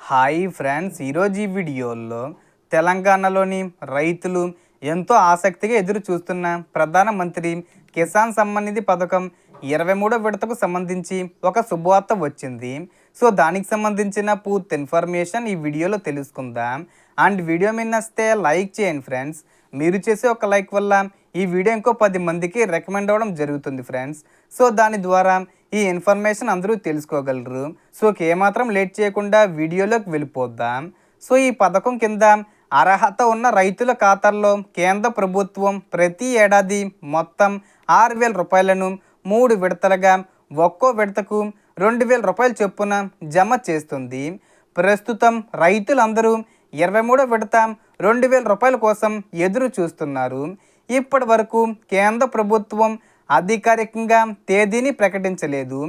Hi friends, ఈరోజు ఈ వీడియోలో తెలంగాణలోని రైతులు ఎంతో ఆసక్తిగా ఎదురు చూస్తున్న ప్రధానమంత్రి కిసాన్ సమ్మాన్ నిధి పథకం 23వ విడతకు సంబంధించి ఒక శుభవార్త వచ్చింది. సో దానికి సంబంధించిన పూర్తి ఇన్ఫర్మేషన్ ఈ వీడియోలో తెలుసుకుందాం. అండ్ వీడియో మీద నచ్చితే లైక్ చేయండి ఫ్రెండ్స్. మీరు చేసే ఒక లైక్ వల్ల ఈ వీడియో ఇంకో 10 మందికి రికమెండ్ అవ్వడం జరుగుతుంది ఫ్రెండ్స్. సో దాని ద్వారా ఈ ఇన్ఫర్మేషన్ అందరూ తెలుసుకోగలరు. సో ఏమాత్రం లేట్ చేయకుండా వీడియోలోకి వెళ్ళిపోద్దాం. సో ఈ పథకం కింద అర్హత ఉన్న రైతుల ఖాతాల్లో కేంద్ర ప్రభుత్వం ప్రతి ఏడాది మొత్తం 6,000 రూపాయలను 3 విడతలుగా ఒక్కో విడతకు 2,000 రూపాయలు చొప్పున జమ చేస్తుంది. ప్రస్తుతం రైతులందరూ 23వ విడత 2,000 రూపాయల కోసం ఎదురు చూస్తున్నారు. ఇప్పటి వరకు కేంద్ర ప్రభుత్వం అధికారికంగా తేదీని ప్రకటించలేదు.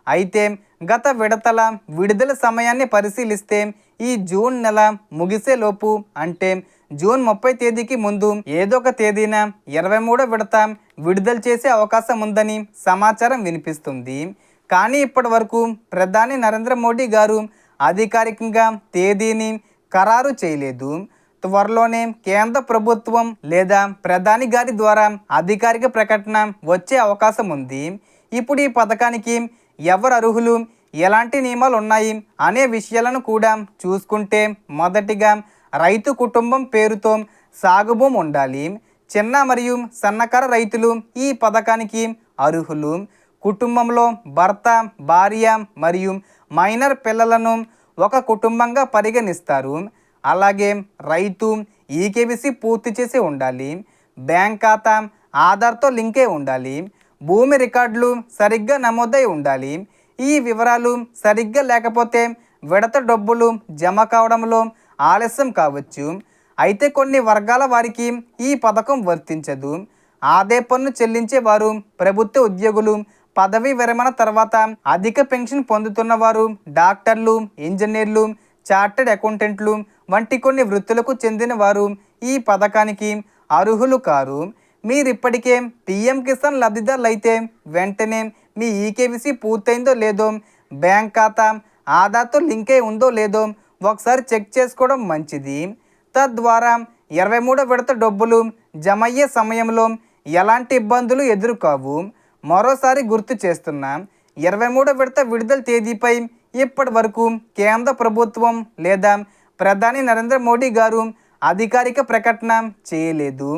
అయితే గత విడతల విడుదల సమయాన్ని పరిశీలిస్తే ఈ జూన్ నెల ముగిసేలోపు అంటే జూన్ 30 తేదీకి ముందు ఏదో ఒక తేదీన 23వ విడత విడుదల చేసే అవకాశం ఉందని సమాచారం వినిపిస్తుంది. కానీ ఇప్పటి వరకు ప్రధాని నరేంద్ర మోడీ గారు అధికారికంగా తేదీని ఖరారు చేయలేదు. త్వరలోనే కేంద్ర ప్రభుత్వం లేదా ప్రధాని గారి ద్వారా అధికారిక ప్రకటన వచ్చే అవకాశం ఉంది. ఇప్పుడు ఈ పథకానికి ఎవరు అర్హులు, ఎలాంటి నియమాలు ఉన్నాయి అనే విషయాలను కూడా చూసుకుంటే మొదటిగా రైతు కుటుంబం పేరుతో సాగు భూమి ఉండాలి. చిన్న మరియు సన్నకారు రైతులు ఈ పథకానికి అర్హులు. కుటుంబంలో భర్త, భార్య మరియు మైనర్ పిల్లలను ఒక కుటుంబంగా పరిగణిస్తారు. అలాగే రైతు ఈకేవీసీ పూర్తి చేసి ఉండాలి. బ్యాంక్ ఖాతా ఆధార్తో లింకే ఉండాలి. భూమి రికార్డులు సరిగ్గా నమోదై ఉండాలి. ఈ వివరాలు సరిగ్గా లేకపోతే విడత డబ్బులు జమ కావడంలో ఆలస్యం కావచ్చు. అయితే కొన్ని వర్గాల వారికి ఈ పథకం వర్తించదు. ఆదాయ పన్ను చెల్లించేవారు, ప్రభుత్వ ఉద్యోగులు, పదవీ విరమణ తర్వాత అధిక పెన్షన్ పొందుతున్న వారు, డాక్టర్లు, ఇంజనీర్లు, చార్టెడ్ అకౌంటెంట్లు వంటి కొన్ని వృత్తులకు చెందిన వారు ఈ పథకానికి అర్హులు కారు. మీరు ఇప్పటికే పిఎం కిసాన్ లబ్ధిదారులు అయితే వెంటనే మీ ఈకేవీసీ పూర్తయిందో లేదో, బ్యాంక్ ఖాతా ఆధార్తో లింక్ అయి ఉందో లేదో ఒకసారి చెక్ చేసుకోవడం మంచిది. తద్వారా 23వ విడత డబ్బులు జమ అయ్యే సమయంలో ఎలాంటి ఇబ్బందులు ఎదుర్కోవు. మరోసారి గుర్తు చేస్తున్నా, 23వ విడత విడుదల తేదీపై ఇప్పటి వరకు కేంద్ర ప్రభుత్వం లేదా ప్రధాని నరేంద్ర మోడీ గారు అధికారిక ప్రకటన చేయలేదు.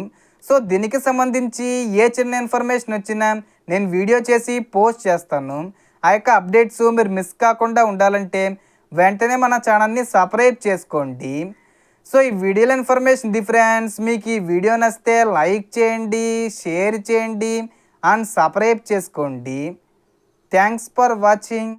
సో దీనికి సంబంధించి ఏ చిన్న ఇన్ఫర్మేషన్ వచ్చినా నేను వీడియో చేసి పోస్ట్ చేస్తాను. ఆ యొక్క అప్డేట్స్ మీరు మిస్ కాకుండా ఉండాలంటే వెంటనే మన ఛానల్ని సబ్స్క్రైబ్ చేసుకోండి. సో ఈ వీడియోలో ఇన్ఫర్మేషన్ ఫ్రెండ్స్, మీకు ఈ వీడియో నచ్చితే లైక్ చేయండి, షేర్ చేయండి అండ్ సబ్స్క్రైబ్ చేసుకోండి. Thanks for watching.